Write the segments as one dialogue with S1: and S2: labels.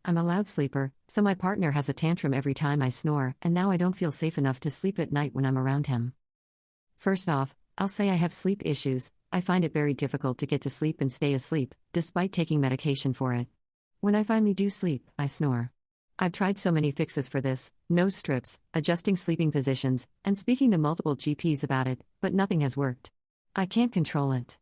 S1: I'm a loud sleeper, so my partner has a tantrum every time I snore, and now I don't feel safe enough to sleep at night when I'm around him. First off, I'll say I have sleep issues. I find it very difficult to get to sleep and stay asleep, despite taking medication for it. When I finally do sleep, I snore. I've tried so many fixes for this: nose strips, adjusting sleeping positions, and speaking to multiple GPs about it, but nothing has worked. I can't control it.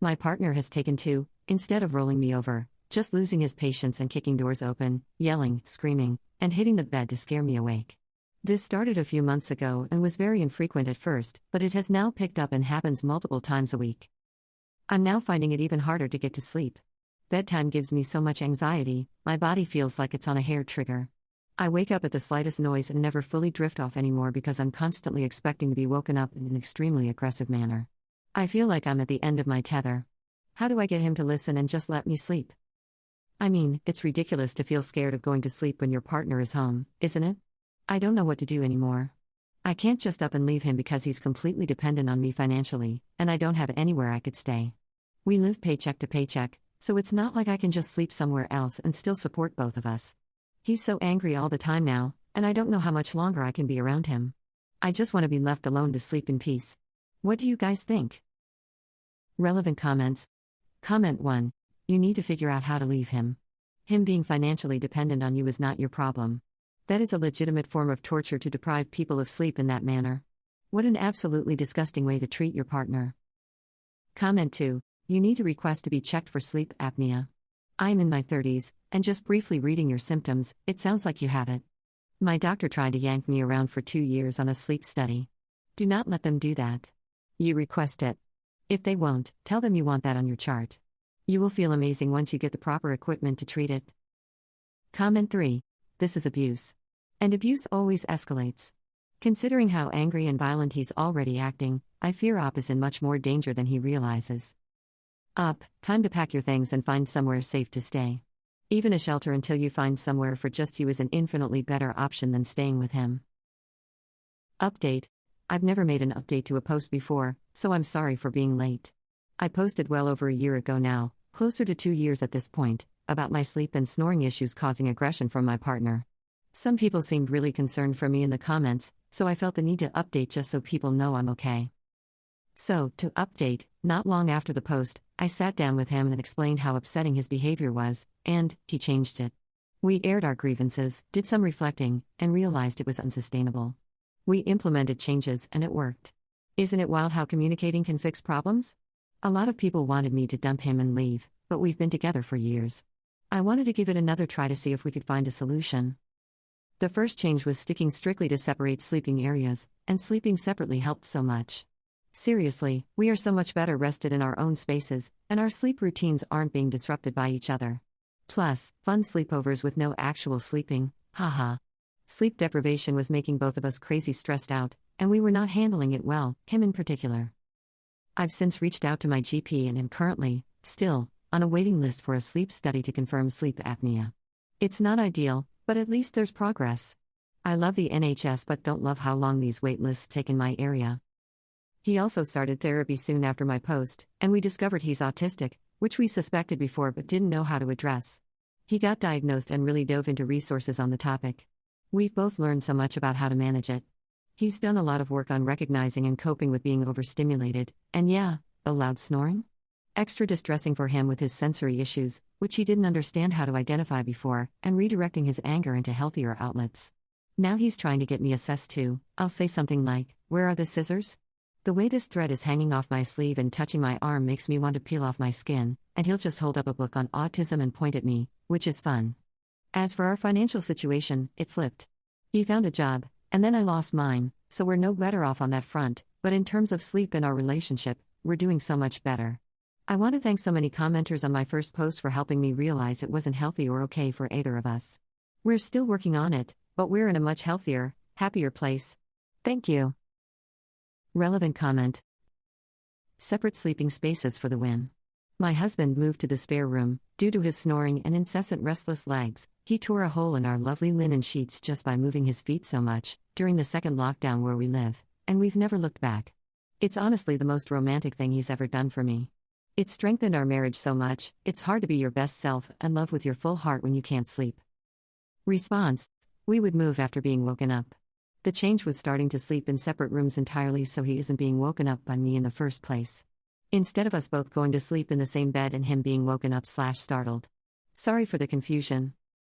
S1: My partner has taken to, instead of rolling me over, just losing his patience and kicking doors open, yelling, screaming, and hitting the bed to scare me awake. This started a few months ago and was very infrequent at first, but it has now picked up and happens multiple times a week. I'm now finding it even harder to get to sleep. Bedtime gives me so much anxiety, my body feels like it's on a hair trigger. I wake up at the slightest noise and never fully drift off anymore because I'm constantly expecting to be woken up in an extremely aggressive manner. I feel like I'm at the end of my tether. How do I get him to listen and just let me sleep? I mean, it's ridiculous to feel scared of going to sleep when your partner is home, isn't it? I don't know what to do anymore. I can't just up and leave him because he's completely dependent on me financially, and I don't have anywhere I could stay. We live paycheck to paycheck, so it's not like I can just sleep somewhere else and still support both of us. He's so angry all the time now, and I don't know how much longer I can be around him. I just want to be left alone to sleep in peace. What do you guys think? Relevant comments. Comment 1. You need to figure out how to leave him. Him being financially dependent on you is not your problem. That is a legitimate form of torture to deprive people of sleep in that manner. What an absolutely disgusting way to treat your partner. Comment 2. You need to request to be checked for sleep apnea. I am in my 30s, and just briefly reading your symptoms, it sounds like you have it. My doctor tried to yank me around for 2 years on a sleep study. Do not let them do that. You request it. If they won't, tell them you want that on your chart. You will feel amazing once you get the proper equipment to treat it. Comment 3. This is abuse. And abuse always escalates. Considering how angry and violent he's already acting, I fear Op is in much more danger than he realizes. Op, time to pack your things and find somewhere safe to stay. Even a shelter until you find somewhere for just you is an infinitely better option than staying with him. Update. I've never made an update to a post before, so I'm sorry for being late. I posted well over a year ago now, closer to 2 years at this point, about my sleep and snoring issues causing aggression from my partner. Some people seemed really concerned for me in the comments, so I felt the need to update just so people know I'm okay. So, to update, not long after the post, I sat down with him and explained how upsetting his behavior was, and he changed it. We aired our grievances, did some reflecting, and realized it was unsustainable. We implemented changes and it worked. Isn't it wild how communicating can fix problems? A lot of people wanted me to dump him and leave, but we've been together for years. I wanted to give it another try to see if we could find a solution. The first change was sticking strictly to separate sleeping areas, and sleeping separately helped so much. Seriously, we are so much better rested in our own spaces, and our sleep routines aren't being disrupted by each other. Plus, fun sleepovers with no actual sleeping, haha. Sleep deprivation was making both of us crazy stressed out, and we were not handling it well, him in particular. I've since reached out to my GP and am currently, still, on a waiting list for a sleep study to confirm sleep apnea. It's not ideal, but at least there's progress. I love the NHS but don't love how long these wait lists take in my area. He also started therapy soon after my post, and we discovered he's autistic, which we suspected before but didn't know how to address. He got diagnosed and really dove into resources on the topic. We've both learned so much about how to manage it. He's done a lot of work on recognizing and coping with being overstimulated, and yeah, the loud snoring? Extra distressing for him with his sensory issues, which he didn't understand how to identify before, and redirecting his anger into healthier outlets. Now he's trying to get me assessed too. I'll say something like, "Where are the scissors?" The way this thread is hanging off my sleeve and touching my arm makes me want to peel off my skin, and he'll just hold up a book on autism and point at me, which is fun. As for our financial situation, it flipped. He found a job, and then I lost mine, so we're no better off on that front, but in terms of sleep and our relationship, we're doing so much better. I want to thank so many commenters on my first post for helping me realize it wasn't healthy or okay for either of us. We're still working on it, but we're in a much healthier, happier place. Thank you. Relevant comment. Separate sleeping spaces for the win. My husband moved to the spare room. Due to his snoring and incessant restless legs, he tore a hole in our lovely linen sheets just by moving his feet so much, during the second lockdown where we live, and we've never looked back. It's honestly the most romantic thing he's ever done for me. It strengthened our marriage so much, it's hard to be your best self and love with your full heart when you can't sleep. Response: we would move after being woken up. The change was starting to sleep in separate rooms entirely so he isn't being woken up by me in the first place. Instead of us both going to sleep in the same bed and him being woken up/startled. Sorry for the confusion.